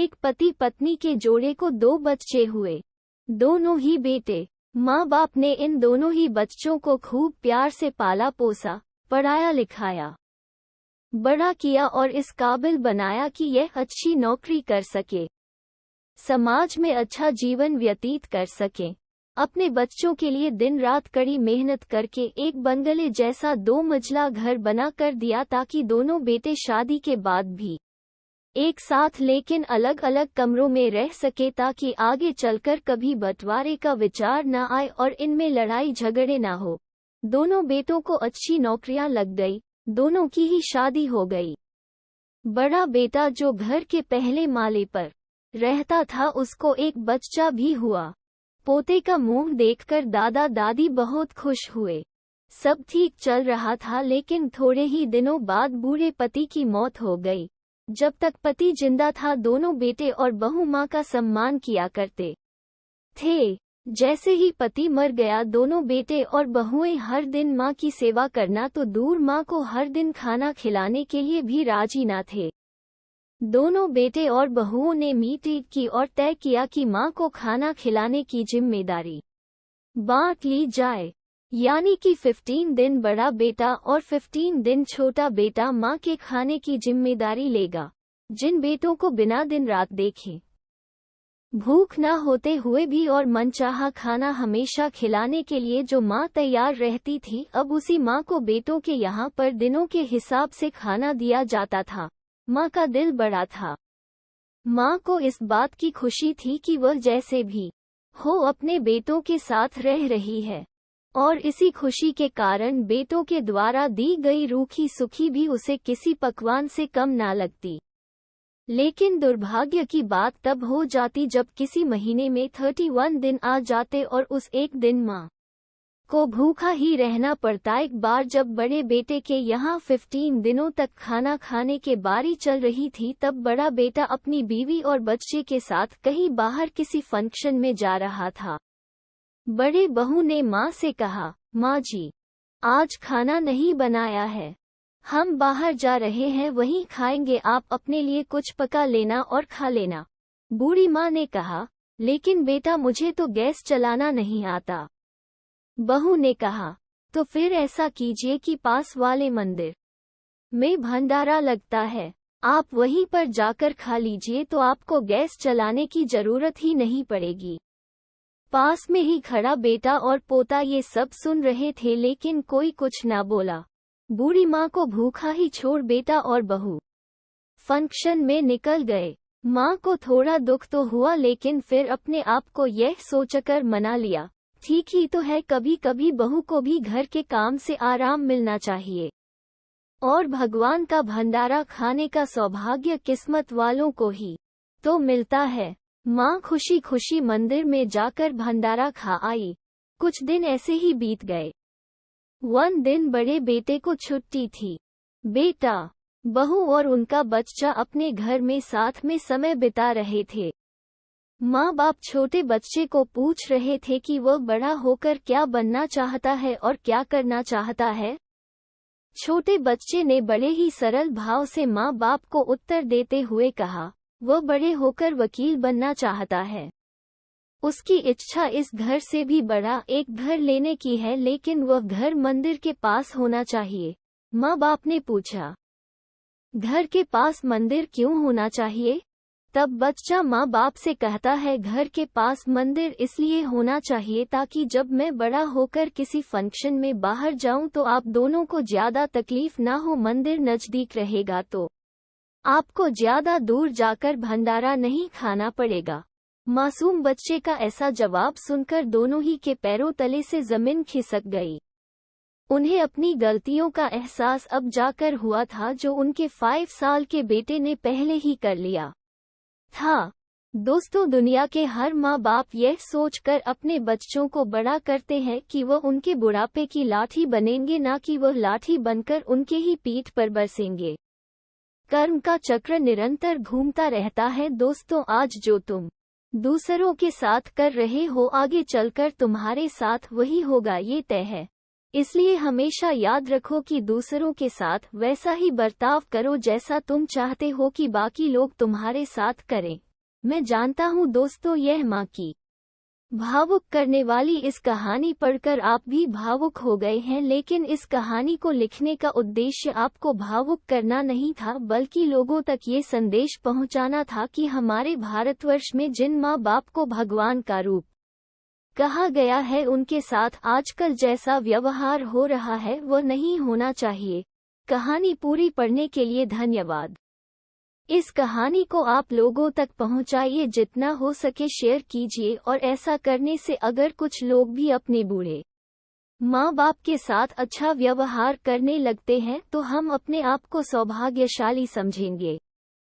एक पति पत्नी के जोड़े को 2 बच्चे हुए, दोनों ही बेटे। माँ बाप ने इन दोनों ही बच्चों को खूब प्यार से पाला पोसा, पढ़ाया लिखाया, बड़ा किया और इस काबिल बनाया कि यह अच्छी नौकरी कर सके, समाज में अच्छा जीवन व्यतीत कर सके। अपने बच्चों के लिए दिन रात कड़ी मेहनत करके एक बंगले जैसा 2 मंजिला घर बना कर दिया ताकि दोनों बेटे शादी के बाद भी एक साथ लेकिन अलग अलग कमरों में रह सके, ताकि आगे चलकर कभी बंटवारे का विचार न आए और इनमें लड़ाई झगड़े न हो। दोनों बेटों को अच्छी नौकरियां लग गई, दोनों की ही शादी हो गई। बड़ा बेटा जो घर के पहले माले पर रहता था उसको एक बच्चा भी हुआ। पोते का मुंह देखकर दादा दादी बहुत खुश हुए। सब ठीक चल रहा था लेकिन थोड़े ही दिनों बाद बूढ़े पति की मौत हो गई। जब तक पति जिंदा था दोनों बेटे और बहू माँ का सम्मान किया करते थे। जैसे ही पति मर गया दोनों बेटे और बहुएं हर दिन माँ की सेवा करना तो दूर माँ को हर दिन खाना खिलाने के लिए भी राजी न थे। दोनों बेटे और बहुओं ने मीटिंग की और तय किया कि माँ को खाना खिलाने की जिम्मेदारी बांट ली जाए, यानी कि 15 दिन बड़ा बेटा और 15 दिन छोटा बेटा माँ के खाने की जिम्मेदारी लेगा। जिन बेटों को बिना दिन रात देखे भूख न होते हुए भी और मनचाहा खाना हमेशा खिलाने के लिए जो माँ तैयार रहती थी, अब उसी माँ को बेटों के यहाँ पर दिनों के हिसाब से खाना दिया जाता था। माँ का दिल बड़ा था। माँ को इस बात की खुशी थी कि वह जैसे भी हो अपने बेटों के साथ रह रही है, और इसी खुशी के कारण बेटों के द्वारा दी गई रूखी सुखी भी उसे किसी पकवान से कम ना लगती। लेकिन दुर्भाग्य की बात तब हो जाती जब किसी महीने में 31 दिन आ जाते और उस एक दिन माँ को भूखा ही रहना पड़ता। एक बार जब बड़े बेटे के यहाँ 15 दिनों तक खाना खाने के बारी चल रही थी, तब बड़ा बेटा अपनी बीवी और बच्चे के साथ कहीं बाहर किसी फंक्शन में जा रहा था। बड़े बहू ने माँ से कहा, माँ जी, आज खाना नहीं बनाया है, हम बाहर जा रहे हैं, वहीं खाएंगे, आप अपने लिए कुछ पका लेना और खा लेना। बूढ़ी माँ ने कहा, लेकिन बेटा मुझे तो गैस चलाना नहीं आता। बहू ने कहा, तो फिर ऐसा कीजिए कि पास वाले मंदिर में भंडारा लगता है, आप वहीं पर जाकर खा लीजिए, तो आपको गैस चलाने की जरूरत ही नहीं पड़ेगी। पास में ही खड़ा बेटा और पोता ये सब सुन रहे थे लेकिन कोई कुछ ना बोला। बूढ़ी माँ को भूखा ही छोड़ बेटा और बहू फंक्शन में निकल गए। माँ को थोड़ा दुख तो हुआ लेकिन फिर अपने आप को यह सोचकर मना लिया, ठीक ही तो है, कभी कभी बहू को भी घर के काम से आराम मिलना चाहिए, और भगवान का भंडारा खाने का सौभाग्य किस्मत वालों को ही तो मिलता है। माँ खुशी खुशी मंदिर में जाकर भंडारा खा आई। कुछ दिन ऐसे ही बीत गए। एक दिन बड़े बेटे को छुट्टी थी। बेटा, बहू और उनका बच्चा अपने घर में साथ में समय बिता रहे थे। माँ बाप छोटे बच्चे को पूछ रहे थे कि वह बड़ा होकर क्या बनना चाहता है और क्या करना चाहता है। छोटे बच्चे ने बड़े ही सरल भाव से माँ बाप को उत्तर देते हुए कहा, वह बड़े होकर वकील बनना चाहता है। उसकी इच्छा इस घर से भी बड़ा एक घर लेने की है, लेकिन वह घर मंदिर के पास होना चाहिए। माँ बाप ने पूछा, घर के पास मंदिर क्यों होना चाहिए? तब बच्चा माँ बाप से कहता है, घर के पास मंदिर इसलिए होना चाहिए ताकि जब मैं बड़ा होकर किसी फंक्शन में बाहर जाऊं तो आप दोनों को ज्यादा तकलीफ ना हो। मंदिर नजदीक रहेगा तो आपको ज्यादा दूर जाकर भंडारा नहीं खाना पड़ेगा। मासूम बच्चे का ऐसा जवाब सुनकर दोनों ही के पैरों तले से जमीन खिसक गई। उन्हें अपनी गलतियों का एहसास अब जाकर हुआ था, जो उनके 5 साल के बेटे ने पहले ही कर लिया था। दोस्तों, दुनिया के हर माँ बाप यह सोचकर अपने बच्चों को बड़ा करते हैं कि वह उनके बुढ़ापे की लाठी बनेंगे, ना कि वह लाठी बनकर उनके ही पीठ पर बरसेंगे। कर्म का चक्र निरंतर घूमता रहता है। दोस्तों, आज जो तुम दूसरों के साथ कर रहे हो, आगे चलकर तुम्हारे साथ वही होगा, ये तय है। इसलिए हमेशा याद रखो कि दूसरों के साथ वैसा ही बर्ताव करो जैसा तुम चाहते हो कि बाकी लोग तुम्हारे साथ करें। मैं जानता हूँ दोस्तों, यह माँ की भावुक करने वाली इस कहानी पढ़कर आप भी भावुक हो गए हैं, लेकिन इस कहानी को लिखने का उद्देश्य आपको भावुक करना नहीं था, बल्कि लोगों तक ये संदेश पहुंचाना था कि हमारे भारतवर्ष में जिन माँ बाप को भगवान का रूप कहा गया है, उनके साथ आजकल जैसा व्यवहार हो रहा है वह नहीं होना चाहिए। कहानी पूरी पढ़ने के लिए धन्यवाद। इस कहानी को आप लोगों तक पहुंचाइए, जितना हो सके शेयर कीजिए, और ऐसा करने से अगर कुछ लोग भी अपने बूढ़े माँ बाप के साथ अच्छा व्यवहार करने लगते हैं तो हम अपने आप को सौभाग्यशाली समझेंगे।